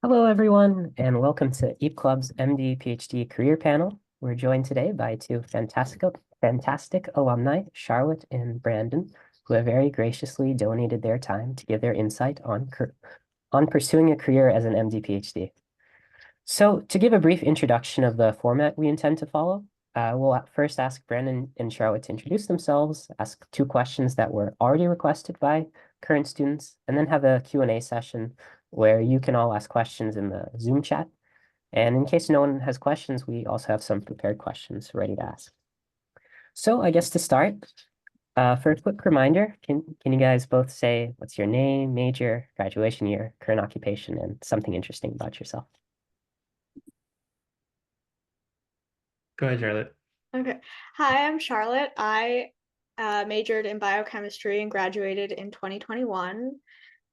Hello, everyone, and welcome to EAP Club's MD PhD career panel. We're joined today by two fantastic alumni, Charlotte and Brandon, who have very graciously donated their time to give their insight on pursuing a career as an MD PhD. So, to give a brief introduction of the format we intend to follow, we'll first ask Brandon and Charlotte to introduce themselves, ask two questions that were already requested by current students, and then have a Q&A session where you can all ask questions in the Zoom chat. And in case no one has questions, we also have some prepared questions ready to ask. So I guess to start, for a quick reminder, can you guys both say what's your name, major, graduation year, current occupation, and something interesting about yourself? Go ahead, Charlotte. Okay. Hi, I'm Charlotte. I majored in biochemistry and graduated in 2021.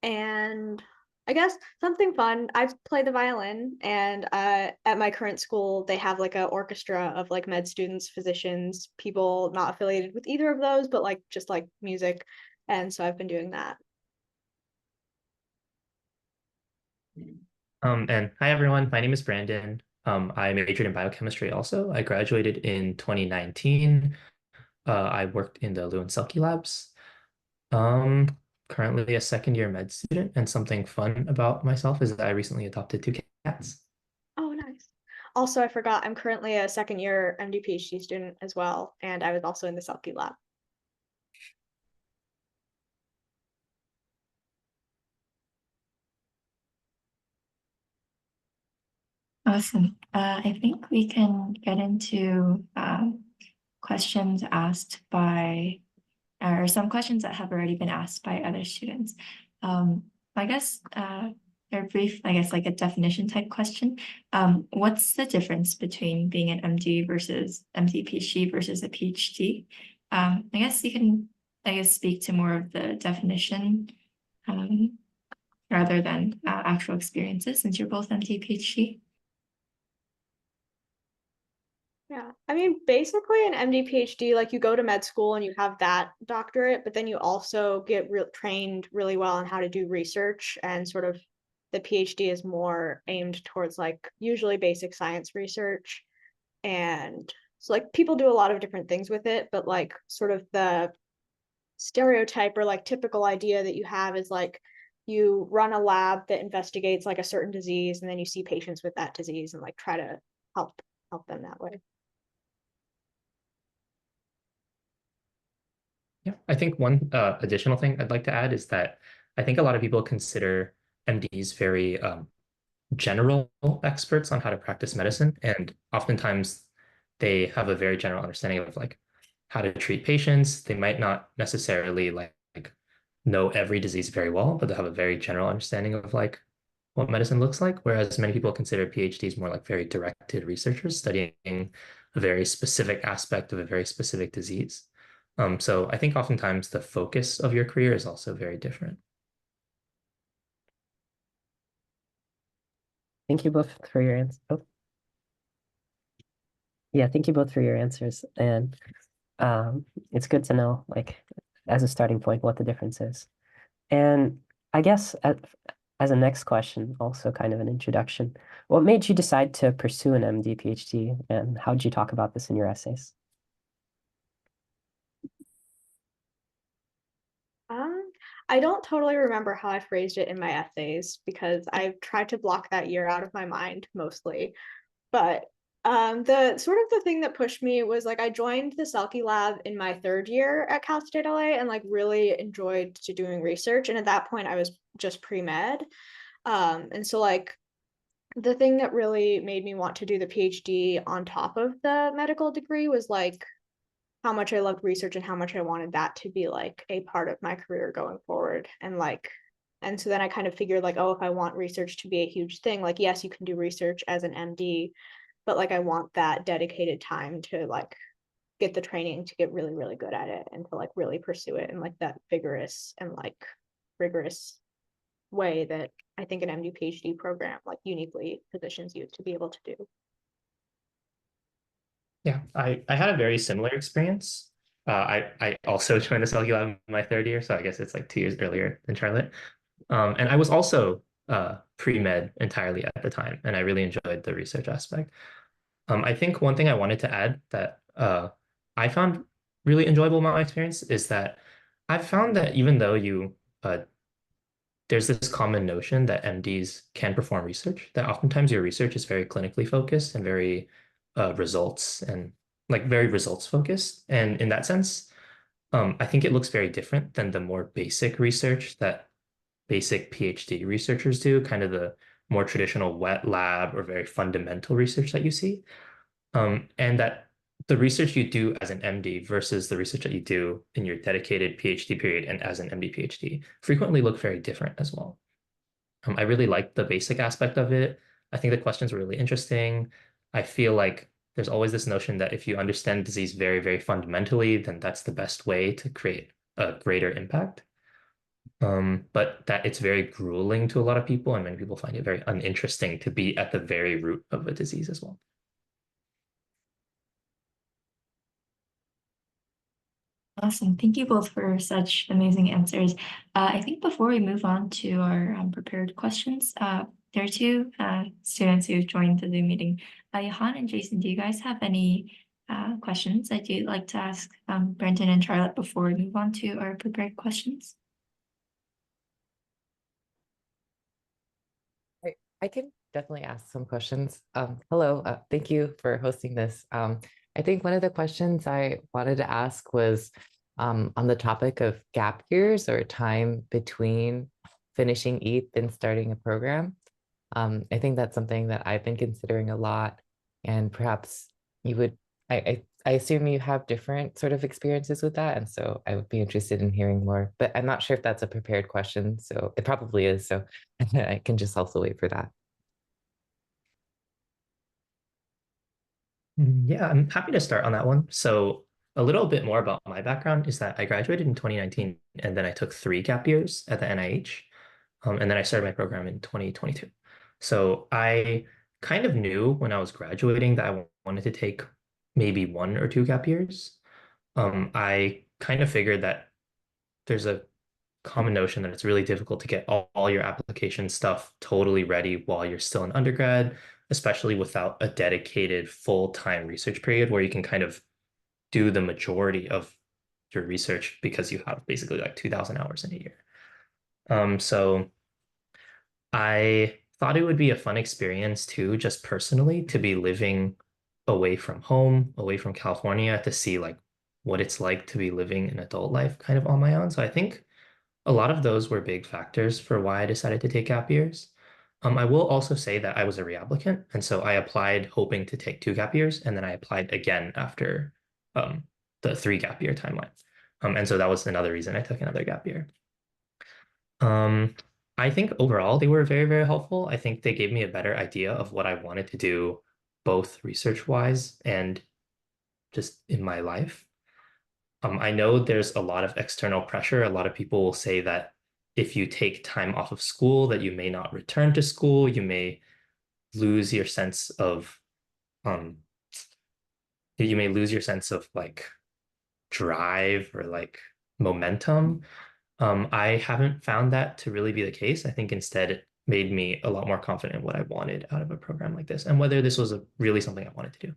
And I guess something fun, I play the violin, and at my current school, they have like an orchestra of like med students, physicians, people not affiliated with either of those, but like just like music. And so I've been doing that. And hi, everyone. My name is Brandon. I majored in biochemistry also. I graduated in 2019. I worked in the Lewin Selke labs. Currently a second year med student, and something fun about myself is that I recently adopted two cats. Oh, nice. Also, I forgot I'm currently a second year MD PhD student as well, and I was also in the Selkie lab. Awesome. I think we can get into questions asked by, or some questions that have already been asked by other students. I guess they're brief, I guess like a definition type question. What's the difference between being an MD versus MD PhD versus a PhD? I guess you can, I guess, speak to more of the definition rather than actual experiences since you're both MD PhD. Yeah, I mean, basically an MD PhD, like you go to med school and you have that doctorate, but then you also get trained really well on how to do research, and sort of the PhD is more aimed towards like usually basic science research. And so like people do a lot of different things with it, but like sort of the stereotype or like typical idea that you have is like you run a lab that investigates like a certain disease, and then you see patients with that disease and like try to help them that way. Yeah, I think one additional thing I'd like to add is that I think a lot of people consider MDs very general experts on how to practice medicine, and oftentimes they have a very general understanding of like how to treat patients. They might not necessarily like know every disease very well, but they have a very general understanding of like what medicine looks like. Whereas many people consider PhDs more like very directed researchers studying a very specific aspect of a very specific disease. So I think oftentimes the focus of your career is also very different. Thank you both for your answers. Oh, yeah, thank you both for your answers. And it's good to know, like, as a starting point, what the difference is. And I guess as a next question, also kind of an introduction, what made you decide to pursue an MD, PhD, and how did you talk about this in your essays? Um, I don't totally remember how I phrased it in my essays because I've tried to block that year out of my mind mostly. But the sort of the thing that pushed me was like I joined the Selkie lab in my third year at Cal State LA and like really enjoyed to doing research. And at that point, I was just pre-med. And so like the thing that really made me want to do the PhD on top of the medical degree was like how much I loved research and how much I wanted that to be like a part of my career going forward. And so then I kind of figured like, oh, if I want research to be a huge thing, like, yes, you can do research as an MD, but like I want that dedicated time to like get the training to get really, really good at it and to like really pursue it in like that vigorous and like rigorous way that I think an MD PhD program like uniquely positions you to be able to do. Yeah, I had a very similar experience. I also joined the Selkie Lab in my third year, so I guess it's like 2 years earlier than Charlotte. And I was also pre-med entirely at the time, and I really enjoyed the research aspect. I think one thing I wanted to add that I found really enjoyable about my experience is that I've found that even though there's this common notion that MDs can perform research, that oftentimes your research is very clinically focused and very results and like very results focused. And in that sense, I think it looks very different than the more basic research that basic PhD researchers do, kind of the more traditional wet lab or very fundamental research that you see. And that the research you do as an MD versus the research that you do in your dedicated PhD period and as an MD PhD frequently look very different as well. I really like the basic aspect of it. I think the questions were really interesting. I feel like there's always this notion that if you understand disease very, very fundamentally, then that's the best way to create a greater impact. But that it's very grueling to a lot of people, and many people find it very uninteresting to be at the very root of a disease as well. Awesome. Thank you both for such amazing answers. I think before we move on to our prepared questions, there are two students who joined the Zoom meeting. Johan and Jason, do you guys have any questions that you'd like to ask Brenton and Charlotte before we move on to our prepared questions? I can definitely ask some questions. Hello, thank you for hosting this. I think one of the questions I wanted to ask was on the topic of gap years or time between finishing EAP and starting a program. I think that's something that I've been considering a lot, and perhaps you would, I assume you have different sort of experiences with that, and so I would be interested in hearing more, but I'm not sure if that's a prepared question, so it probably is, so I can just also wait for that. Yeah, I'm happy to start on that one. So a little bit more about my background is that I graduated in 2019 and then I took 3 gap years at the NIH. And then I started my program in 2022. So I kind of knew when I was graduating that I wanted to take maybe 1 or 2 gap years. I kind of figured that there's a common notion that it's really difficult to get all your application stuff totally ready while you're still in undergrad, especially without a dedicated full-time research period where you can kind of do the majority of your research because you have basically like 2,000 hours in a year. So I thought it would be a fun experience too, just personally, to be living away from home, away from California, to see like what it's like to be living an adult life kind of on my own. So I think a lot of those were big factors for why I decided to take gap years. I will also say that I was a reapplicant, and so I applied hoping to take 2 gap years, and then I applied again after the 3 gap year timeline. And so that was another reason I took another gap year. I think overall they were very, very helpful. I think they gave me a better idea of what I wanted to do, both research-wise and just in my life. I know there's a lot of external pressure. A lot of people will say that if you take time off of school, that you may not return to school, you may lose your sense of like drive or like momentum. I haven't found that to really be the case. I think instead it made me a lot more confident in what I wanted out of a program like this and whether this was really something I wanted to do.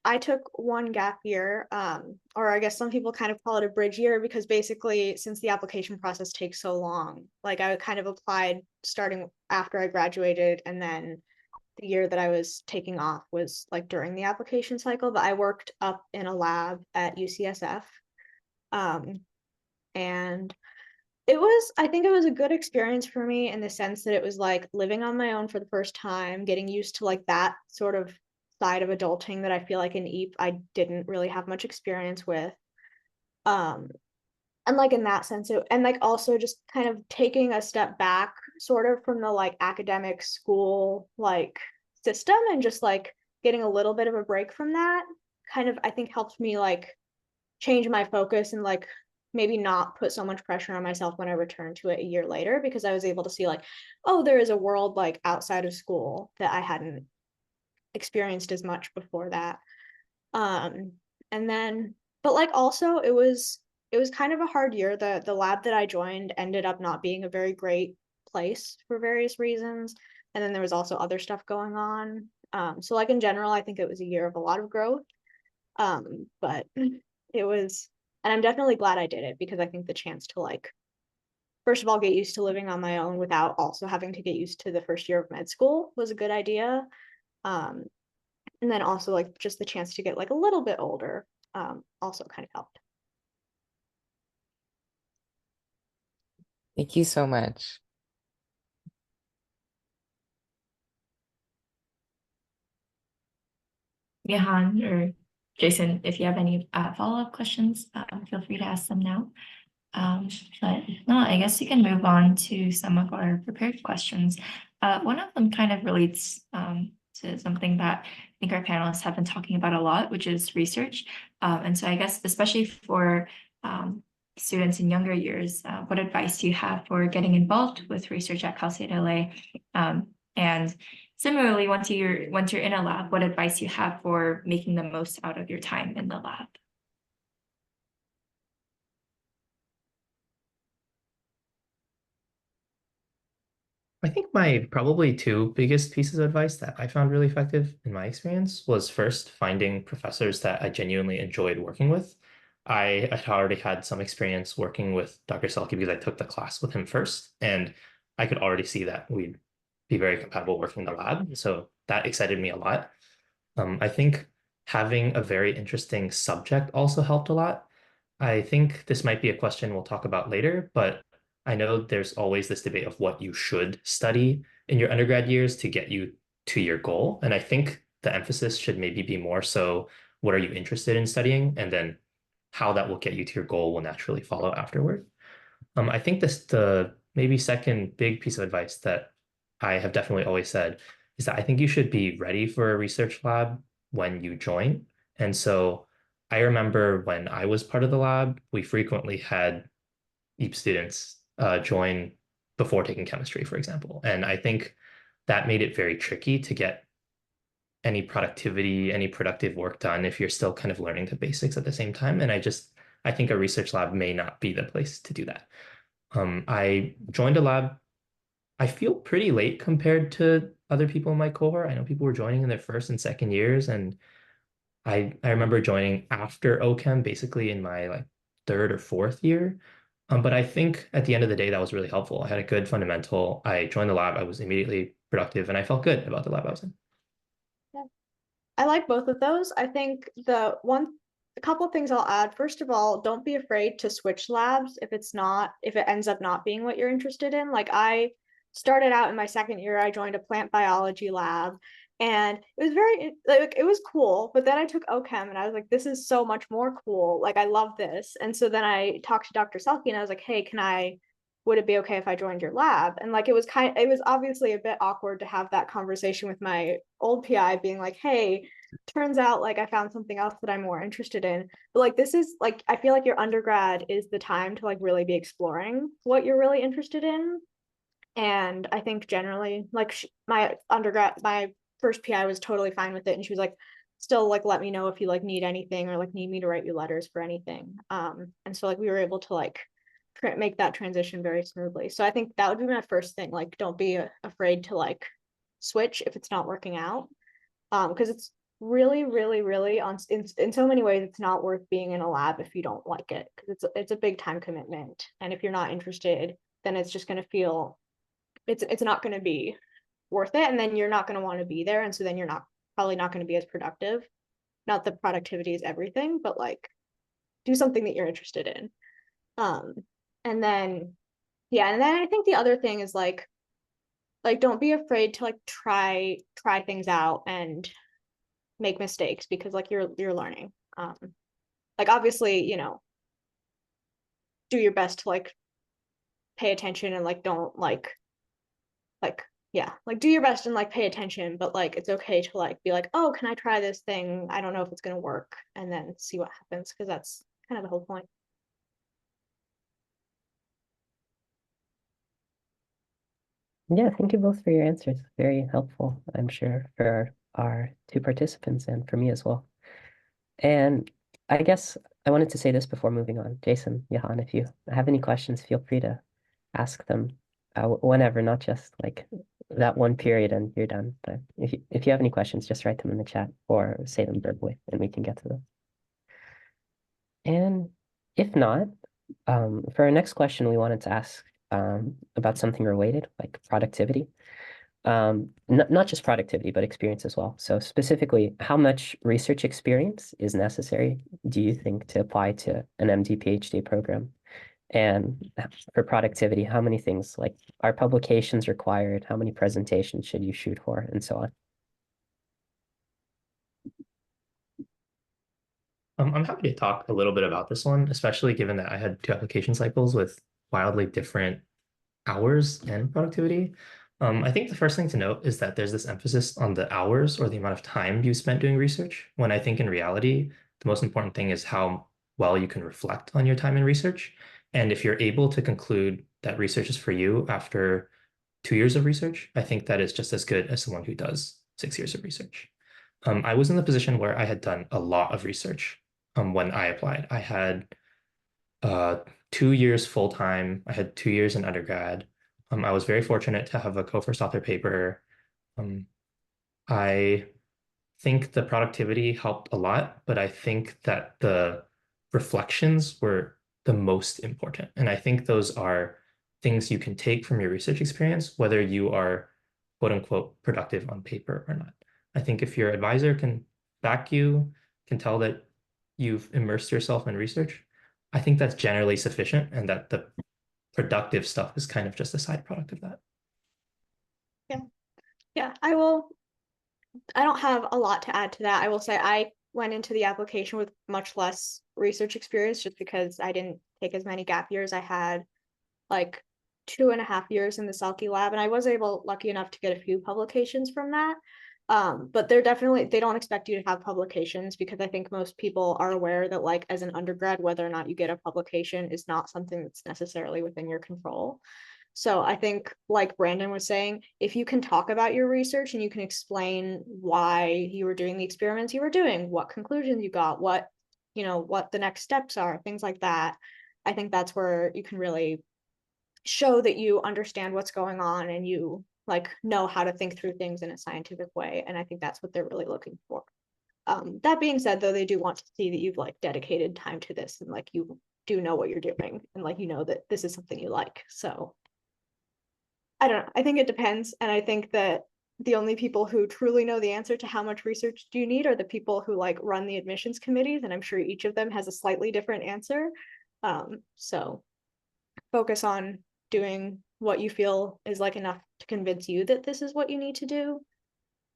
I took 1 gap year, or I guess some people kind of call it a bridge year, because basically since the application process takes so long, like I kind of applied starting after I graduated, and then the year that I was taking off was like during the application cycle, but I worked up in a lab at UCSF. And I think it was a good experience for me in the sense that it was like living on my own for the first time, getting used to like that sort of side of adulting that I feel like in EAP I didn't really have much experience with. And like in that sense, and like also just kind of taking a step back sort of from the like academic school like system, and just like getting a little bit of a break from that kind of, I think, helped me like change my focus and like maybe not put so much pressure on myself when I returned to it a year later, because I was able to see like, oh, there is a world like outside of school that I hadn't experienced as much before that. And then, but like also it was it was kind of a hard year. The lab that I joined ended up not being a very great place for various reasons. And then there was also other stuff going on. So like in general, I think it was a year of a lot of growth. But it was, and I'm definitely glad I did it because I think the chance to like, first of all, get used to living on my own without also having to get used to the first year of med school was a good idea. Um, and then also like just the chance to get like a little bit older, also kind of helped. Thank you so much. Johan or Jason, if you have any follow-up questions, feel free to ask them now. But no, I guess we can move on to some of our prepared questions. One of them kind of relates to something that I think our panelists have been talking about a lot, which is research. And so I guess especially for students in younger years, what advice do you have for getting involved with research at Cal State LA? And similarly, once you're in a lab, what advice you have for making the most out of your time in the lab? I think my probably two biggest pieces of advice that I found really effective in my experience was first finding professors that I genuinely enjoyed working with. I had already had some experience working with Dr. Selke because I took the class with him first, and I could already see that we'd be very compatible working in the lab. So that excited me a lot. I think having a very interesting subject also helped a lot. I think this might be a question we'll talk about later, but I know there's always this debate of what you should study in your undergrad years to get you to your goal. And I think the emphasis should maybe be more so what are you interested in studying? And then how that will get you to your goal will naturally follow afterward. I think the maybe second big piece of advice that I have definitely always said is that I think you should be ready for a research lab when you join. And so I remember when I was part of the lab, we frequently had EAP students join before taking chemistry, for example. And I think that made it very tricky to get any productivity, any productive work done if you're still kind of learning the basics at the same time. And I think a research lab may not be the place to do that. I joined a lab, I feel pretty late compared to other people in my cohort. I know people were joining in their first and second years, and I remember joining after OChem, basically in my like third or fourth year. But I think at the end of the day, that was really helpful. I had a good fundamental. I joined the lab. I was immediately productive, and I felt good about the lab I was in. Yeah. I like both of those. I think a couple of things I'll add. First of all, don't be afraid to switch labs if it ends up not being what you're interested in. Like I started out in my second year, I joined a plant biology lab and it was very like it was cool, but then I took OChem and I was like, this is so much more cool. Like I love this. And so then I talked to Dr. Selke and I was like, hey, would it be okay if I joined your lab? And like it was obviously a bit awkward to have that conversation with my old PI being like, hey, turns out like I found something else that I'm more interested in. But like this is like I feel like your undergrad is the time to like really be exploring what you're really interested in. And I think generally like my first PI was totally fine with it and she was like still like let me know if you like need anything or like need me to write you letters for anything. And so like we were able to like make that transition very smoothly. So I think that would be my first thing. Like, don't be afraid to like switch if it's not working out. Because it's really, really, really in so many ways, it's not worth being in a lab if you don't like it because it's a big time commitment. And if you're not interested, then it's just going to feel it's not going to be worth it. And then you're not going to want to be there. And so then you're probably not going to be as productive. Not that productivity is everything, but like do something that you're interested in. Um, and then yeah, and then I think the other thing is like don't be afraid to like try things out and make mistakes because like you're learning. Like obviously, do your best to like pay attention and like don't like yeah, like do your best and like pay attention, but like it's okay to like be like, oh, can I try this thing? I don't know if it's gonna work, and then see what happens because that's kind of the whole point. Yeah, thank you both for your answers. Very helpful, I'm sure, for our two participants and for me as well. And I guess I wanted to say this before moving on. Jason, Johan, if you have any questions, feel free to ask them whenever, not just like that one period and you're done. But if you have any questions, just write them in the chat or say them verbally and we can get to them. And if not, for our next question, we wanted to ask about something related, like productivity. Not just productivity, but experience as well. So specifically, how much research experience is necessary, do you think, to apply to an MD PhD program? And for productivity, how many things, like, are publications required? How many presentations should you shoot for, and so on? I'm happy to talk a little bit about this one, especially given that I had two application cycles with wildly different hours and productivity. I think the first thing to note is that there's this emphasis on the hours or the amount of time you spent doing research, when I think in reality, the most important thing is how well you can reflect on your time in research. And if you're able to conclude that research is for you after 2 years of research, I think that is just as good as someone who does 6 years of research. I was in the position where I had done a lot of research when I applied. I had uh, 2 years full time. I had 2 years in undergrad. I was very fortunate to have a co-first author paper. Um, I think the productivity helped a lot, but I think that the reflections were the most important. And I think those are things you can take from your research experience, whether you are quote unquote productive on paper or not. I think if your advisor can back you, can tell that you've immersed yourself in research, I think that's generally sufficient and that the productive stuff is kind of just a side product of that. Yeah, I don't have a lot to add to that. I will say I went into the application with much less research experience just because I didn't take as many gap years. I had like 2.5 years in the Selkie lab, and I was lucky enough to get a few publications from that. But they don't expect you to have publications, because I think most people are aware that, like, as an undergrad, whether or not you get a publication is not something that's necessarily within your control. So I think, like Brandon was saying, if you can talk about your research and you can explain why you were doing the experiments you were doing, what conclusions you got, what the next steps are, things like that, I think that's where you can really show that you understand what's going on and you know how to think through things in a scientific way. And I think that's what they're really looking for. That being said, though, they do want to see that you've dedicated time to this and you do know what you're doing and that this is something you like. So I don't know. I think it depends. And I think that the only people who truly know the answer to how much research do you need are the people who run the admissions committees. And I'm sure each of them has a slightly different answer. So focus on doing what you feel is enough to convince you that this is what you need to do,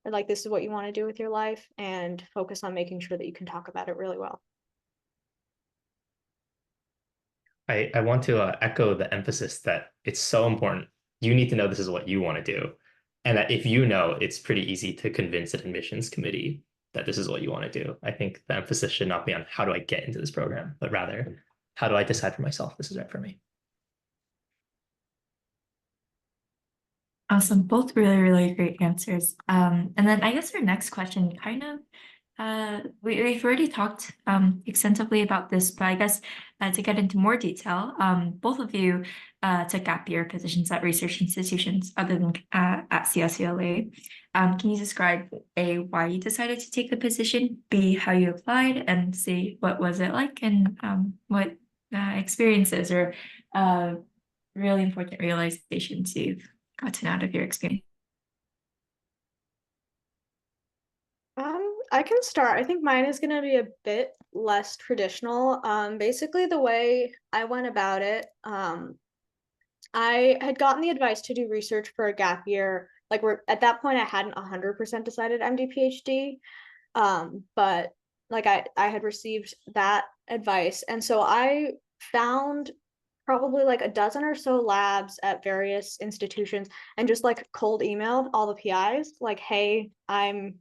or this is what you want to do with your life, and focus on making sure that you can talk about it really well. I want to echo the emphasis that it's so important. You need to know this is what you want to do. And that if you know, it's pretty easy to convince an admissions committee that this is what you want to do. I think the emphasis should not be on how do I get into this program, but rather, how do I decide for myself this is right for me? Awesome. Both really, really great answers. And then I guess our next question kind of we've already talked extensively about this, but I guess to get into more detail, both of you took gap year positions at research institutions other than at CSULA. Can you describe A, why you decided to take the position, B, how you applied, and C, what was it like, and what experiences or really important realizations you've gotten out of your experience? I can start. I think mine is going to be a bit less traditional. Basically, the way I went about it, I had gotten the advice to do research for a gap year. At that point, I hadn't 100% decided MD PhD, but I had received that advice, and so I found probably a dozen or so labs at various institutions and just cold emailed all the PIs hey, I'm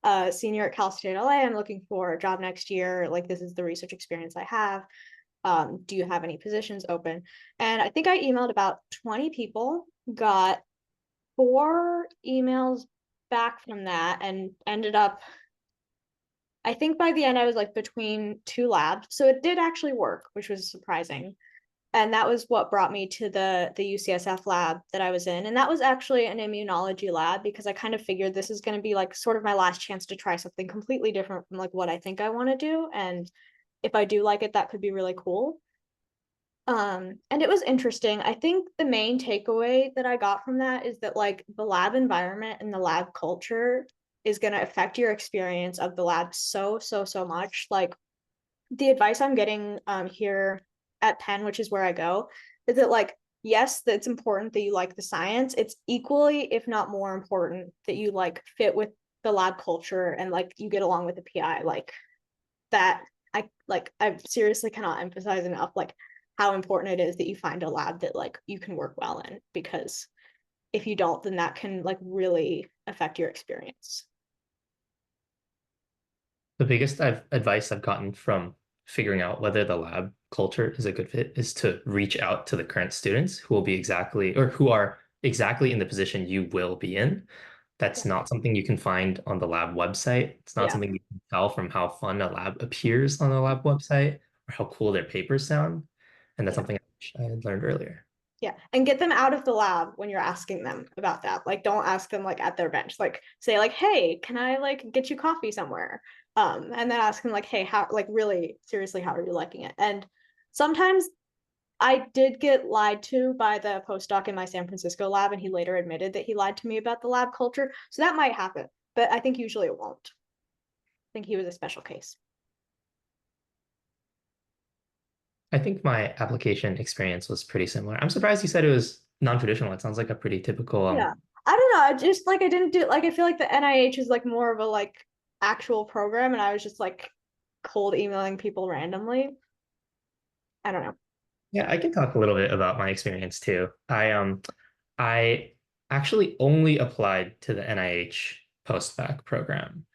a senior at Cal State LA. I'm looking for a job next year. This is the research experience I have. Do you have any positions open? And I think I emailed about 20 people, got 4 emails back from that, and ended up I think by the end I was like between two labs. So it did actually work, which was surprising. And that was what brought me to the UCSF lab that I was in. And that was actually an immunology lab because I kind of figured this is going to be like sort of my last chance to try something completely different from like what I think I want to do. And if I do like it, that could be really cool. And it was interesting. I think the main takeaway that I got from that is that like the lab environment and the lab culture is going to affect your experience of the lab so much. Like the advice I'm getting here at Penn, which is where I go, is that like, yes, that it's important that you like the science. It's equally, if not more important, that you like fit with the lab culture and like you get along with the PI. Like that, I seriously cannot emphasize enough like how important it is that you find a lab that like you can work well in, because if you don't, then that can like really affect your experience. The biggest advice I've gotten from figuring out whether the lab culture is a good fit is to reach out to the current students who will be exactly or who are exactly in the position you will be in. That's not something you can find on the lab website. It's not Yeah. something you can tell from how fun a lab appears on the lab website or how cool their papers sound. And that's Yeah. something I had learned earlier. Yeah, and get them out of the lab when you're asking them about that. Like, don't ask them like at their bench. Like, say like, "Hey, can I like get you coffee somewhere?" And then ask them like, "Hey, how like really seriously, how are you liking it?" And sometimes I did get lied to by the postdoc in my San Francisco lab, and he later admitted that he lied to me about the lab culture. So that might happen, but I think usually it won't. I think he was a special case. I think my application experience was pretty similar. I'm surprised you said it was non-traditional. It sounds like a pretty typical Yeah. I don't know. I just like I didn't do like I feel like the NIH is like more of a like actual program, and I was just like cold emailing people randomly. I don't know. Yeah, I can talk a little bit about my experience too. I actually only applied to the NIH postbac program.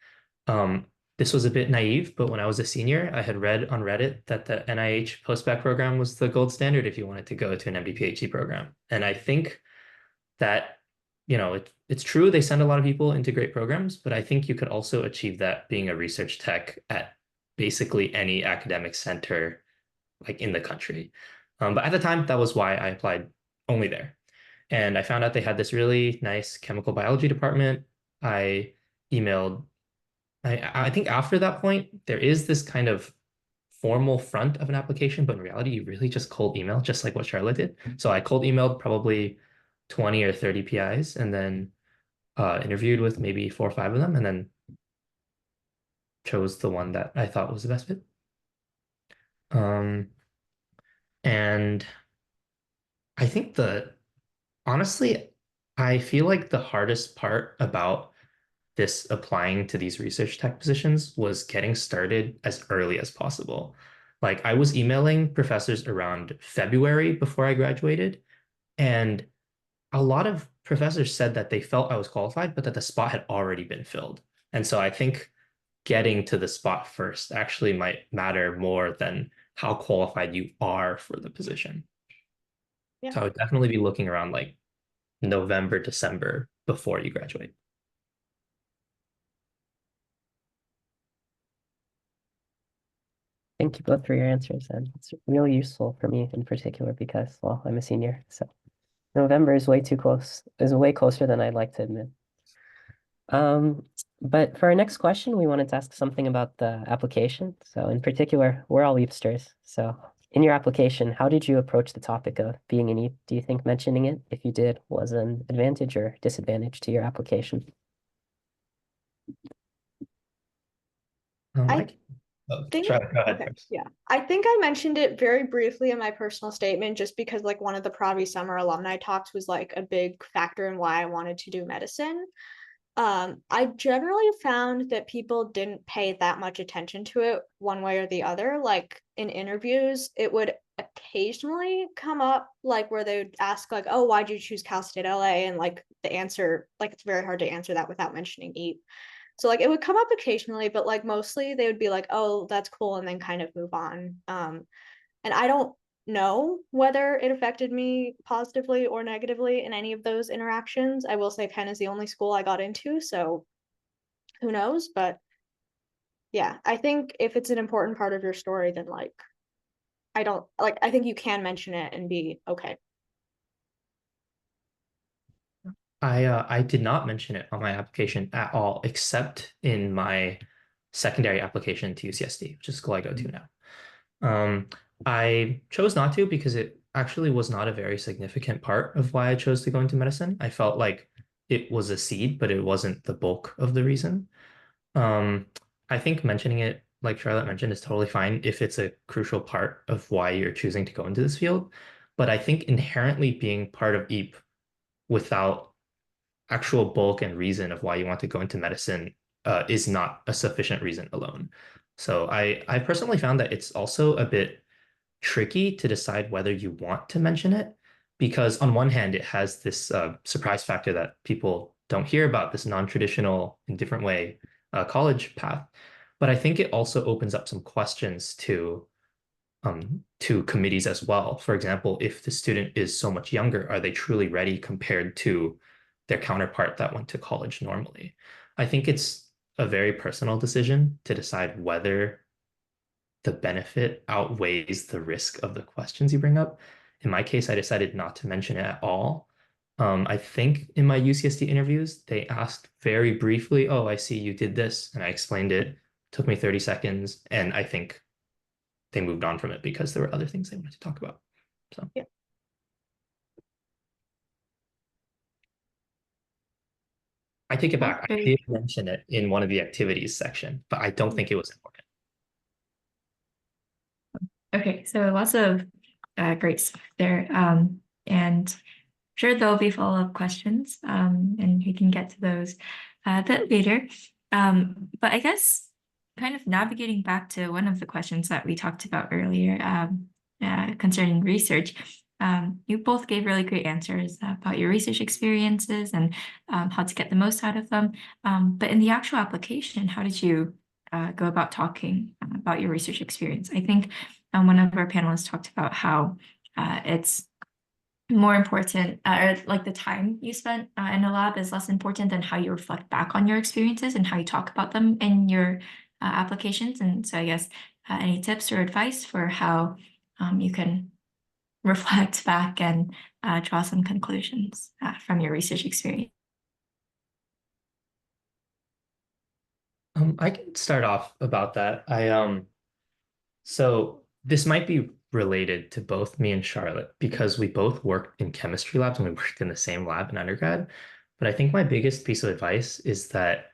Um, this was a bit naive, but when I was a senior, I had read on Reddit that the NIH postbac program was the gold standard if you wanted to go to an MD PhD program. And I think that, it's true they send a lot of people into great programs, but I think you could also achieve that being a research tech at basically any academic center like in the country. But at the time, that was why I applied only there. And I found out they had this really nice chemical biology department. I emailed, I think after that point, there is this kind of formal front of an application, but in reality, you really just cold email, just like what Charlotte did. So I cold emailed probably 20 or 30 PIs and then interviewed with maybe 4 or 5 of them and then chose the one that I thought was the best fit. And I think honestly, I feel like the hardest part about this applying to these research tech positions was getting started as early as possible. Like I was emailing professors around February before I graduated, and a lot of professors said that they felt I was qualified, but that the spot had already been filled. And so I think getting to the spot first actually might matter more than how qualified you are for the position. Yeah. So I would definitely be looking around like November, December before you graduate. Thank you both for your answers, and it's really useful for me in particular because, well, I'm a senior, so November is way too close, is way closer than I'd like to admit. But for our next question, we wanted to ask something about the application. So in particular, we're all Eepsters. So in your application, how did you approach the topic of being an Eep? Do you think mentioning it, if you did, was an advantage or disadvantage to your application? I think Sorry, go ahead okay, first. yeah. I think I mentioned it very briefly in my personal statement just because like one of the Pravi summer alumni talks was like a big factor in why I wanted to do medicine. I generally found that people didn't pay that much attention to it one way or the other. Like in interviews, it would occasionally come up like where they would ask like, "Oh, why'd you choose Cal State LA?" And like the answer, like it's very hard to answer that without mentioning EAP. So like it would come up occasionally, but like mostly they would be like, "Oh, that's cool," and then kind of move on. And I don't know whether it affected me positively or negatively in any of those interactions. I will say Penn is the only school I got into, so who knows? But Yeah, I think if it's an important part of your story, then like I think you can mention it and be okay. I did not mention it on my application at all, except in my secondary application to UCSD, which is the school I go to now. Um, I chose not to because it actually was not a very significant part of why I chose to go into medicine. I felt like it was a seed, but it wasn't the bulk of the reason. Um, I think mentioning it, like Charlotte mentioned, is totally fine if it's a crucial part of why you're choosing to go into this field. But I think inherently being part of EAP without actual bulk and reason of why you want to go into medicine is not a sufficient reason alone. So I personally found that it's also a bit tricky to decide whether you want to mention it because on one hand it has this surprise factor that people don't hear about, this non-traditional in different way college path, but I think it also opens up some questions to committees as well. For example, if the student is so much younger, are they truly ready compared to their counterpart that went to college normally? I think it's a very personal decision to decide whether the benefit outweighs the risk of the questions you bring up. In my case, I decided not to mention it at all. I think in my UCSD interviews, they asked very briefly, "Oh, I see you did this," and I explained it. It took me 30 seconds, and I think they moved on from it because there were other things they wanted to talk about. So Yeah. I take it back. I Very did mention it in one of the activities section, but I don't think it was important. Okay, so lots of great stuff there. And sure there'll be follow-up questions, and we can get to those a bit later. But I guess kind of navigating back to one of the questions that we talked about earlier, concerning research. You both gave really great answers about your research experiences and how to get the most out of them. But in the actual application, how did you go about talking about your research experience? I think one of our panelists talked about how it's more important, or like the time you spent in a lab is less important than how you reflect back on your experiences and how you talk about them in your applications. And so I guess any tips or advice for how you can reflect back and draw some conclusions from your research experience? I can start off about that. So this might be related to both me and Charlotte because we both worked in chemistry labs and we worked in the same lab in undergrad. But I think my biggest piece of advice is that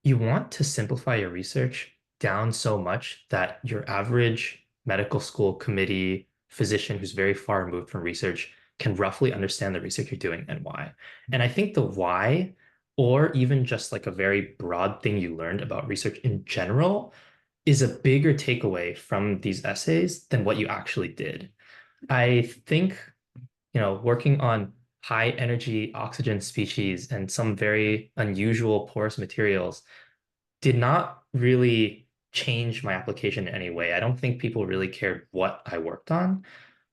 you want to simplify your research down so much that your average medical school committee physician who's very far removed from research can roughly understand the research you're doing and why. And I think the why, or even just like a very broad thing you learned about research in general, is a bigger takeaway from these essays than what you actually did. I think, working on high energy oxygen species and some very unusual porous materials did not really change my application in any way. I don't think people really cared what I worked on,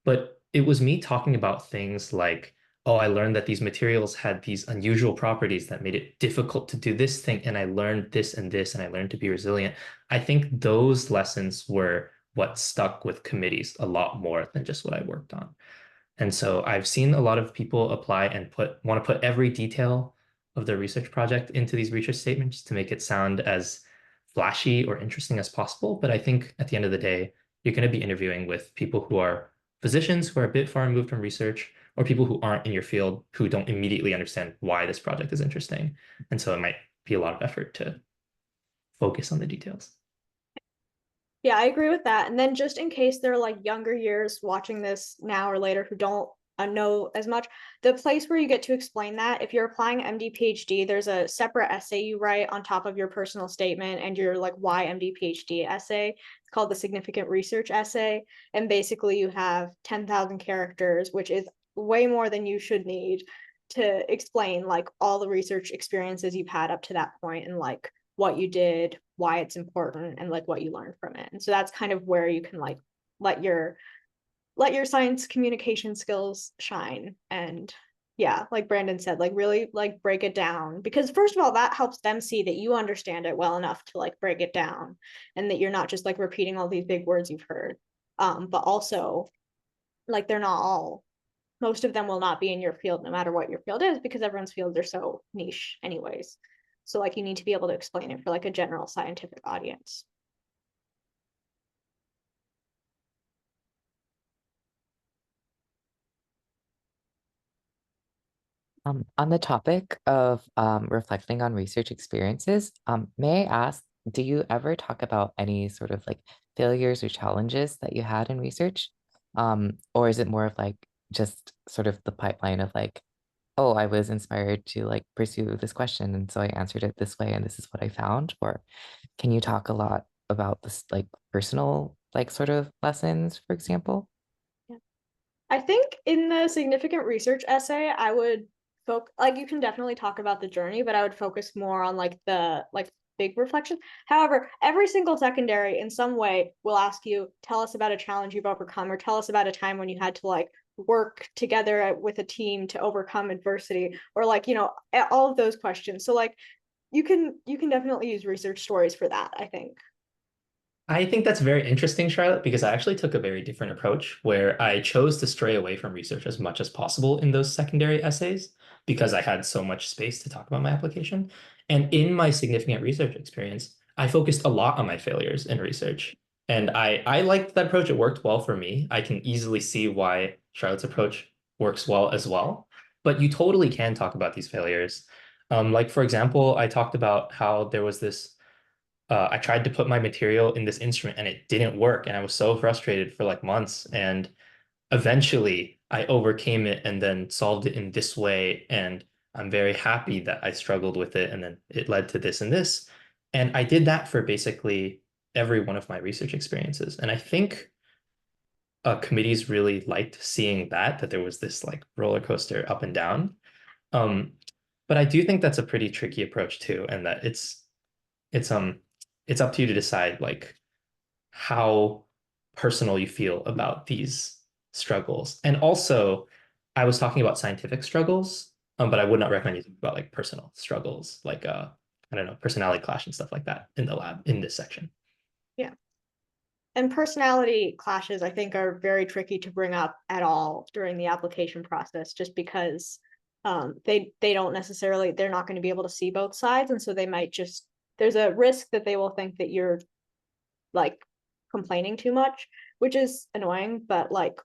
but it was me talking about things like, oh, I learned that these materials had these unusual properties that made it difficult to do this thing. And I learned this and this, and I learned to be resilient. I think those lessons were what stuck with committees a lot more than just what I worked on. And so I've seen a lot of people apply and want to put every detail of their research project into these research statements to make it sound as flashy or interesting as possible. But I think at the end of the day, you're going to be interviewing with people who are physicians who are a bit far removed from research, or people who aren't in your field who don't immediately understand why this project is interesting. And so it might be a lot of effort to focus on the details. Yeah, I agree with that. And then just in case they're like younger years watching this now or later who don't know as much, the place where you get to explain that, if you're applying MD PhD, there's a separate essay you write on top of your personal statement and your like why MD PhD essay. It's called the significant research essay. And basically you have 10,000 characters, which is way more than you should need to explain like all the research experiences you've had up to that point and like what you did, why it's important, and like what you learned from it. And so that's kind of where you can like let your science communication skills shine and yeah, like Brandon said, like really like break it down, because first of all, that helps them see that you understand it well enough to like break it down, and that you're not just like repeating all these big words you've heard. But also like they're not all, most of them will not be in your field no matter what your field is, because everyone's fields are so niche anyways. So like you need to be able to explain it for like a general scientific audience. On the topic of reflecting on research experiences, may I ask, do you ever talk about any sort of like failures or challenges that you had in research? Or is it more of like just sort of the pipeline of like, oh, I was inspired to like pursue this question, and so I answered it this way, and this is what I found? Or can you talk a lot about this like personal like sort of lessons, for example? Yeah. I think in the significant research essay, I would focus, like you can definitely talk about the journey, but I would focus more on like the like big reflection. However, every single secondary in some way will ask you, tell us about a challenge you've overcome, or tell us about a time when you had to like work together with a team to overcome adversity, or like, you know, all of those questions. So like you can definitely use research stories for that, I think. I think that's very interesting, Charlotte, because I actually took a very different approach where I chose to stray away from research as much as possible in those secondary essays because I had so much space to talk about my application. And in my significant research experience, I focused a lot on my failures in research. And I liked that approach. It worked well for me. I can easily see why Charlotte's approach works well as well. But you totally can talk about these failures. Like, for example, I talked about how there was this I tried to put my material in this instrument and it didn't work. And I was so frustrated for like months. And eventually I overcame it and then solved it in this way. And I'm very happy that I struggled with it. And then it led to this and this. And I did that for basically every one of my research experiences. And I think committees really liked seeing that there was this like roller coaster up and down. Um, but I do think that's a pretty tricky approach too, and that it's it's up to you to decide like how personal you feel about these struggles. And also, I was talking about scientific struggles, but I would not recommend you think about like personal struggles, like I don't know, personality clash and stuff like that in the lab in this section. Yeah. And personality clashes, I think, are very tricky to bring up at all during the application process, just because they don't necessarily, they're not going to be able to see both sides, and so they might just, there's a risk that they will think that you're like complaining too much, which is annoying. But like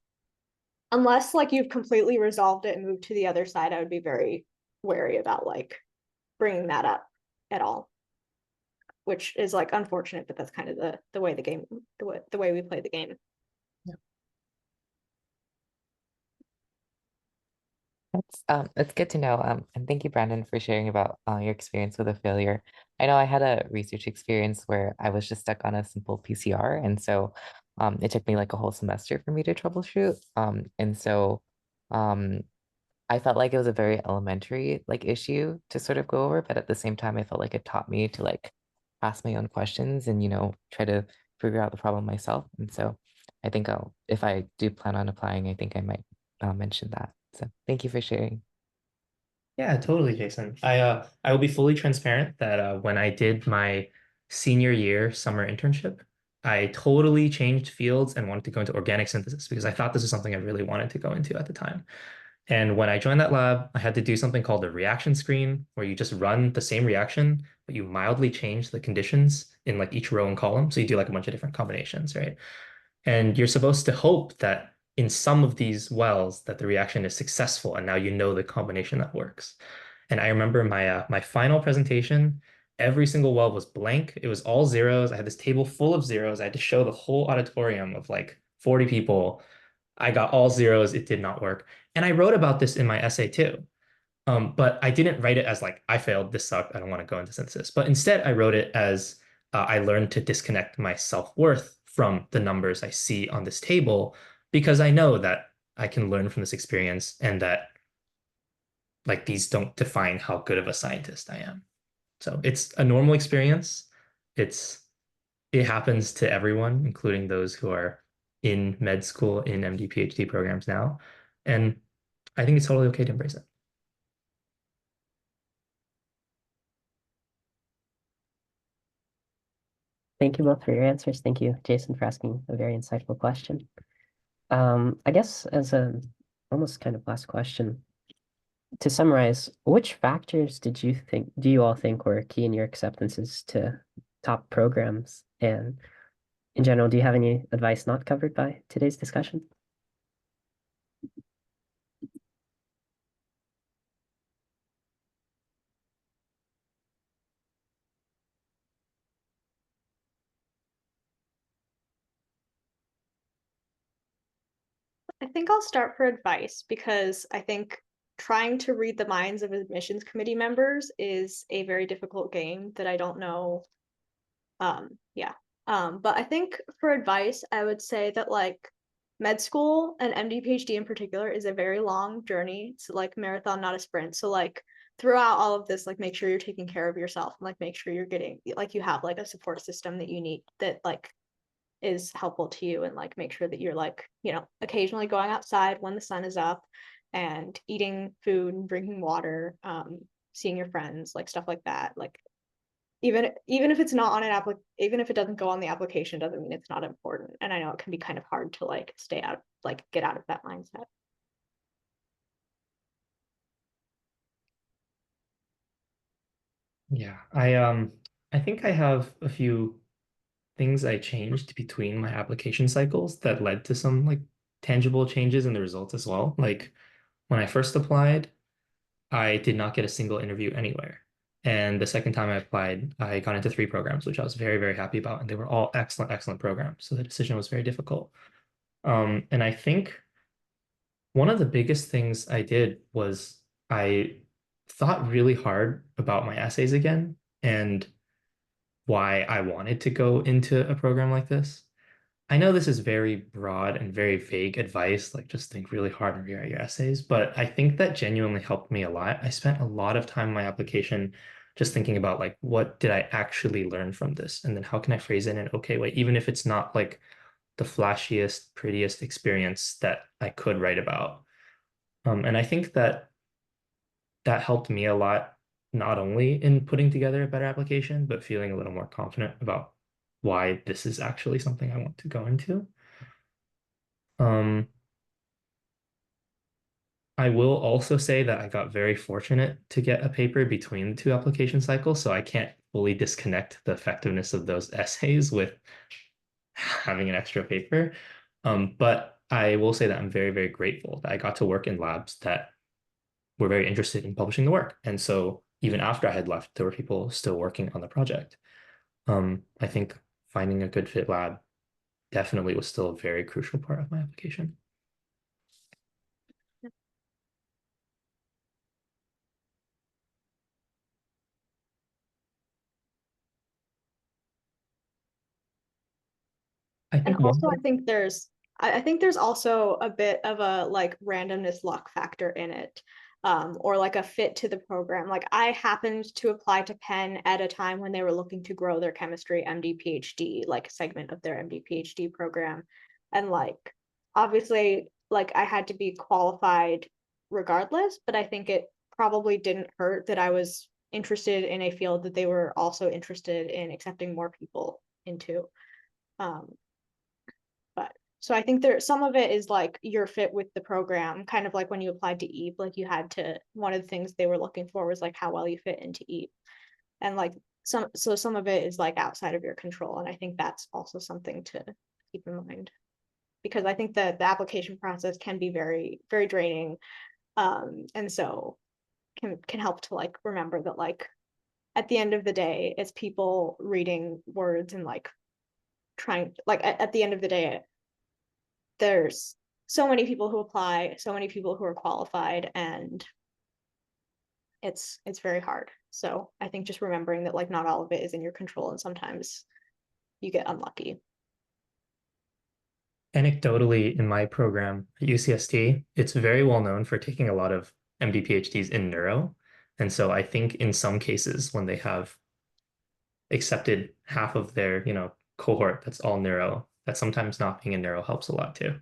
unless like you've completely resolved it and moved to the other side, I would be very wary about like bringing that up at all, which is like unfortunate, but that's kind of the way the game, the way we play the game. That's good to know. And thank you, Brandon, for sharing about your experience with a failure. I know I had a research experience where I was just stuck on a simple PCR, and so it took me like a whole semester for me to troubleshoot. And so um, I felt like it was a very elementary like issue to sort of go over, but at the same time, I felt like it taught me to like ask my own questions and try to figure out the problem myself. And so I think if I do plan on applying, I think I might mention that. So thank you for sharing. Yeah, totally, Jason. I will be fully transparent that when I did my senior year summer internship, I totally changed fields and wanted to go into organic synthesis because I thought this is something I really wanted to go into at the time. And when I joined that lab, I had to do something called a reaction screen, where you just run the same reaction, but you mildly change the conditions in like each row and column. So you do like a bunch of different combinations, right? And you're supposed to hope that in some of these wells that the reaction is successful, and now you know the combination that works. And I remember my final presentation, every single well was blank. It was all zeros. I had this table full of zeros. I had to show the whole auditorium of like 40 people. I got all zeros. It did not work. And I wrote about this in my essay too. But I didn't write it as like, I failed, this sucked, I don't want to go into synthesis. But instead, I wrote it as I learned to disconnect my self-worth from the numbers I see on this table because I know that I can learn from this experience and that like these don't define how good of a scientist I am. So it's a normal experience. It happens to everyone, including those who are in med school, in MD, PhD programs now. And I think it's totally okay to embrace it. Thank you both for your answers. Thank you, Jason, for asking a very insightful question. I guess as a almost kind of last question, to summarize, which factors do you all think were key in your acceptances to top programs? And in general, do you have any advice not covered by today's discussion? I think I'll start for advice because I think trying to read the minds of admissions committee members is a very difficult game that I don't know. Yeah. But I think for advice, I would say that like med school and MD PhD in particular is a very long journey. It's like marathon, not a sprint. So like throughout all of this, like make sure you're taking care of yourself and like make sure you're getting like you have like a support system that you need that like is helpful to you, and like make sure that you're like, you know, occasionally going outside when the sun is up and eating food and drinking water, seeing your friends, like stuff like that. Like even if it's not on an even if it doesn't go on the application, doesn't mean it's not important. And I know it can be kind of hard to like stay out, like get out of that mindset. Yeah, I think I have a few things I changed between my application cycles that led to some like tangible changes in the results as well. Like when I first applied, I did not get a single interview anywhere. And the second time I applied, I got into three programs, which I was very, very happy about. And they were all excellent, excellent programs. So the decision was very difficult. And I think one of the biggest things I did was I thought really hard about my essays again and why I wanted to go into a program like this. I know this is very broad and very vague advice, like just think really hard and rewrite your essays, but I think that genuinely helped me a lot. I spent a lot of time in my application just thinking about like what did I actually learn from this? And then how can I phrase it in an okay way, even if it's not like the flashiest, prettiest experience that I could write about. And I think that that helped me a lot, not only in putting together a better application, but feeling a little more confident about why this is actually something I want to go into. Um, I will also say that I got very fortunate to get a paper between the two application cycles, so I can't fully disconnect the effectiveness of those essays with having an extra paper. But I will say that I'm very, very grateful that I got to work in labs that were very interested in publishing the work. And so even after I had left, there were people still working on the project. I think finding a good fit lab definitely was still a very crucial part of my application. I And think one also, more. I think there's also a bit of a like randomness luck factor in it, or like a fit to the program. Like I happened to apply to Penn at a time when they were looking to grow their chemistry MD PhD like segment of their MD PhD program, and like obviously like I had to be qualified regardless, but I think it probably didn't hurt that I was interested in a field that they were also interested in accepting more people into. Um, but so I think there some of it is like your fit with the program, kind of like when you applied to EAP, like you had to one of the things they were looking for was like how well you fit into EAP. And like some of it is like outside of your control. And I think that's also something to keep in mind. Because I think that the application process can be very, very draining. And so can help to like remember that like at the end of the day, it's people reading words and like trying like at the end of the day there's so many people who apply, so many people who are qualified, and it's very hard. So I think just remembering that like not all of it is in your control, and sometimes you get unlucky. Anecdotally, in my program at UCST, it's very well known for taking a lot of MD PhDs in neuro. And so I think in some cases, when they have accepted half of their, cohort that's all neuro, that sometimes not being in neuro helps a lot too.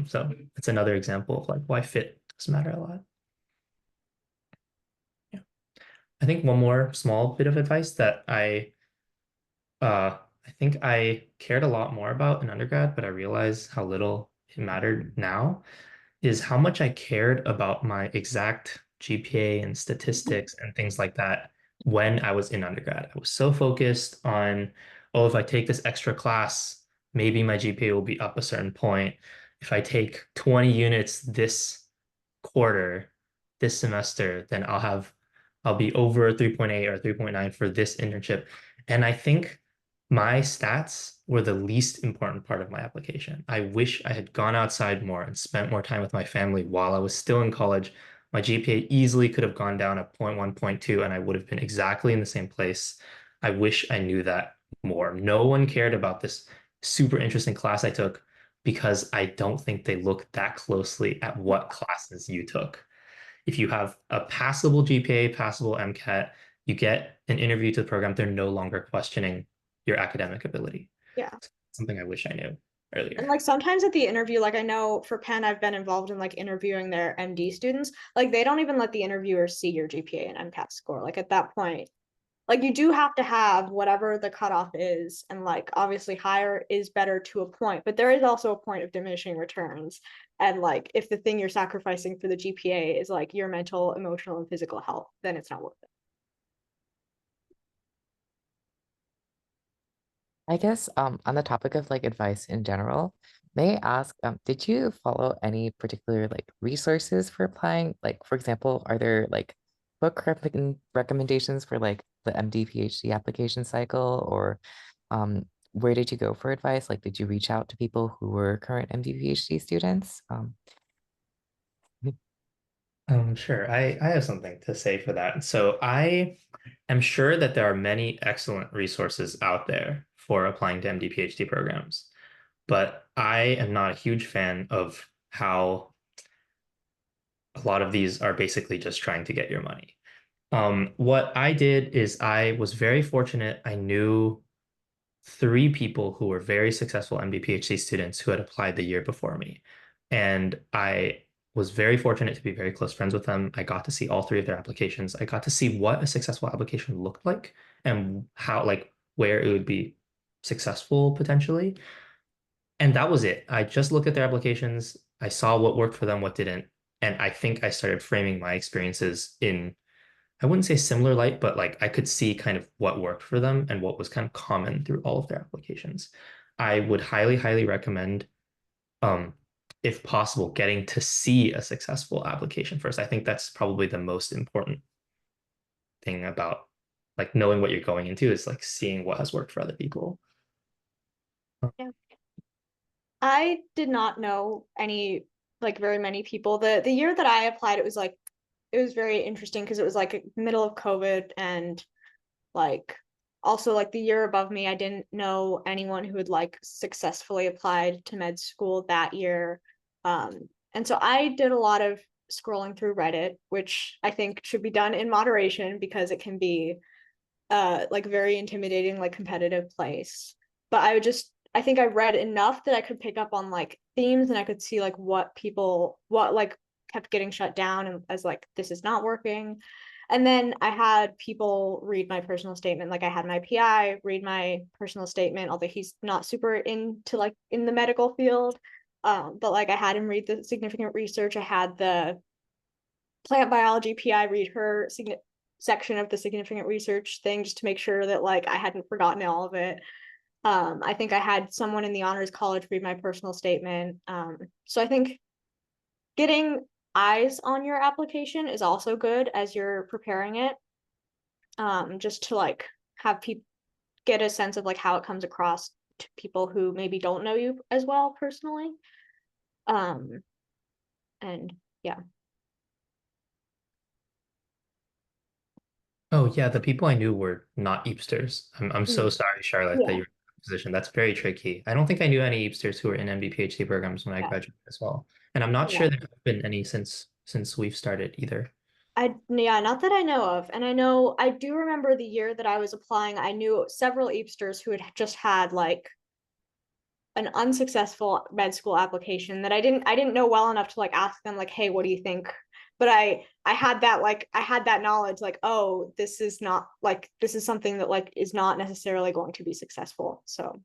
So it's another example of like why fit does matter a lot. Yeah. I think one more small bit of advice that I I think I cared a lot more about in undergrad, but I realize how little it mattered now, is how much I cared about my exact GPA and statistics and things like that when I was in undergrad. I was so focused on, oh, if I take this extra class, maybe my GPA will be up a certain point. If I take 20 units this quarter, this semester, then I'll be over 3.8 or 3.9 for this internship. And I think my stats were the least important part of my application. I wish I had gone outside more and spent more time with my family while I was still in college. My GPA easily could have gone down a point 1, point 2, and I would have been exactly in the same place. I wish I knew that more. No one cared about this super interesting class I took because I don't think they look that closely at what classes you took. If you have a passable GPA, passable MCAT, you get an interview to the program, they're no longer questioning your academic ability. Yeah. Something I wish I knew And earlier. like sometimes at the interview, like I know for Penn, I've been involved in like interviewing their MD students. Like they don't even let the interviewer see your GPA and MCAT score. Like at that point, like you do have to have whatever the cutoff is, and like obviously higher is better to a point, but there is also a point of diminishing returns. And like if the thing you're sacrificing for the GPA is like your mental, emotional, and physical health, then it's not worth it. I guess on the topic of like advice in general, may I ask, did you follow any particular like resources for applying? Like, for example, are there like recommendations for like the MD PhD application cycle, or where did you go for advice? Like, did you reach out to people who were current MD PhD students? Sure. I have something to say for that. So I am sure that there are many excellent resources out there for applying to MD PhD programs, but I am not a huge fan of how a lot of these are basically just trying to get your money. What I did is I was very fortunate. I knew three people who were very successful MD PhD students who had applied the year before me. And I was very fortunate to be very close friends with them. I got to see all three of their applications. I got to see what a successful application looked like and how, like, where it would be successful potentially. And that was it. I just looked at their applications. I saw what worked for them, what didn't. And I think I started framing my experiences in, I wouldn't say similar light, but like I could see kind of what worked for them and what was kind of common through all of their applications. I would highly, highly recommend, um, if possible, getting to see a successful application first. I think that's probably the most important thing about like knowing what you're going into is like seeing what has worked for other people. Yeah. I did not know any like very many people. The year that I applied, it was very interesting because it was like middle of COVID, and like also like the year above me, I didn't know anyone who had like successfully applied to med school that year. And so I did a lot of scrolling through Reddit, which I think should be done in moderation because it can be like very intimidating, like competitive place. But I think I read enough that I could pick up on like themes, and I could see like what like kept getting shut down and as like this is not working. And then I had people read my personal statement. Like I had my PI read my personal statement, although he's not super into like in the medical field. But like I had him read the significant research. I had the plant biology PI read her section of the significant research thing just to make sure that like I hadn't forgotten all of it. I think I had someone in the honors college read my personal statement. So I think getting eyes on your application is also good as you're preparing it. Just to like have people get a sense of like how it comes across to people who maybe don't know you as well personally. Um, and yeah. Oh yeah, the people I knew were not Eepsters. I'm so sorry, Charlotte, that Yeah. you're in that position. That's very tricky. I don't think I knew any Eepsters who were in MD PhD programs when I Yeah. graduated as well. And I'm not Yeah. sure there have been any since we've started either. Yeah, not that I know of. And I know I do remember the year that I was applying, I knew several Eepsters who had just had like an unsuccessful med school application that I didn't know well enough to like ask them like, hey, what do you think? but I had that knowledge, like, oh, this is something that like is not necessarily going to be successful. So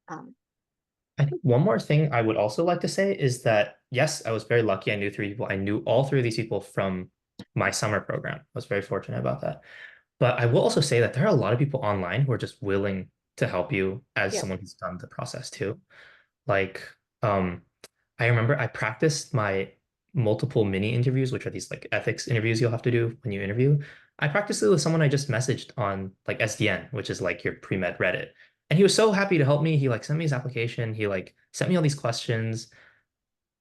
I think one more thing I would also like to say is that, yes, I was very lucky. I knew 3 people. I knew all 3 of these people from my summer program. I was very fortunate about that. But I will also say that there are a lot of people online who are just willing to help you as yeah. someone who's done the process too. Like, um, I remember I practiced my multiple mini interviews, which are these like ethics interviews you'll have to do when you interview. I practiced it with someone I just messaged on like SDN, which is like your pre-med Reddit. And he was so happy to help me. He like sent me his application. He like sent me all these questions.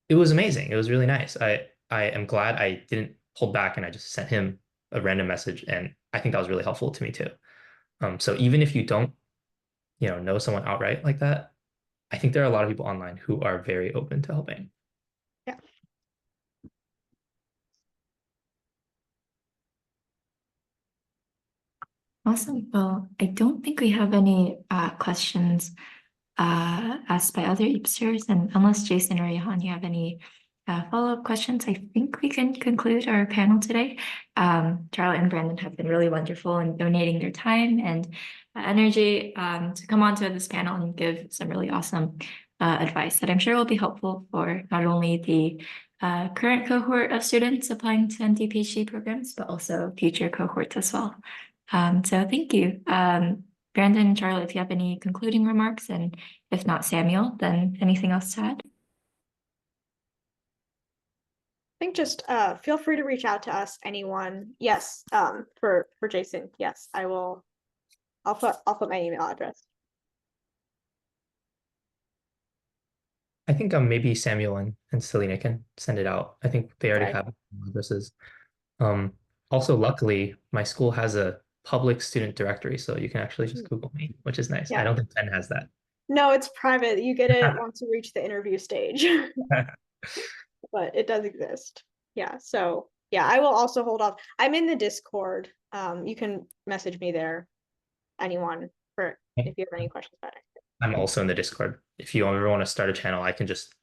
It was amazing. It was really nice. I am glad I didn't hold back and I just sent him a random message. And I think that was really helpful to me too. So even if you don't, know someone outright like that, I think there are a lot of people online who are very open to helping. Yeah. Awesome. Well, I don't think we have any questions asked by other EPsters, and unless Jason or Johan, you have any follow-up questions, I think we can conclude our panel today. Charlotte and Brandon have been really wonderful in donating their time and energy to come onto this panel and give some really awesome advice that I'm sure will be helpful for not only the current cohort of students applying to MD PhD programs, but also future cohorts as well. So thank you. Brandon and Charlotte, if you have any concluding remarks, and if not Samuel, then anything else to add? I think just feel free to reach out to us, anyone. Yes, for Jason, yes, I will. I'll put my email address. I think maybe Samuel and Selena can send it out. I think they already Okay. have addresses. Also, luckily, my school has a public student directory, so you can actually just Google me, which is nice. I Yeah. don't think Penn has that. No, it's private. You get it once you reach the interview stage. But it does exist. Yeah. So yeah, I will also hold off. I'm in the Discord. You can message me there, anyone, for if you have any questions about it. I'm also in the Discord. If you ever want to start a channel, I can just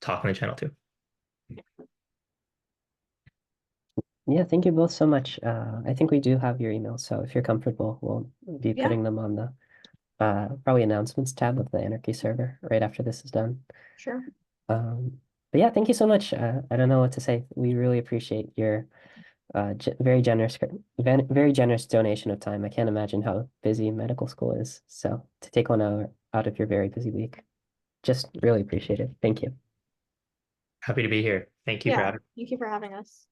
talk in the channel too. Yeah, thank you both so much. I think we do have your emails, so if you're comfortable, we'll be Yeah. putting them on the probably announcements tab of the Anarchy server right after this is done. Sure. But yeah, thank you so much. I don't know what to say. We really appreciate your very very generous donation of time. I can't imagine how busy medical school is. So to take 1 hour out of your very busy week, just really appreciate it. Thank you. Happy to be here. Thank you for Yeah. having me. Thank you for having us.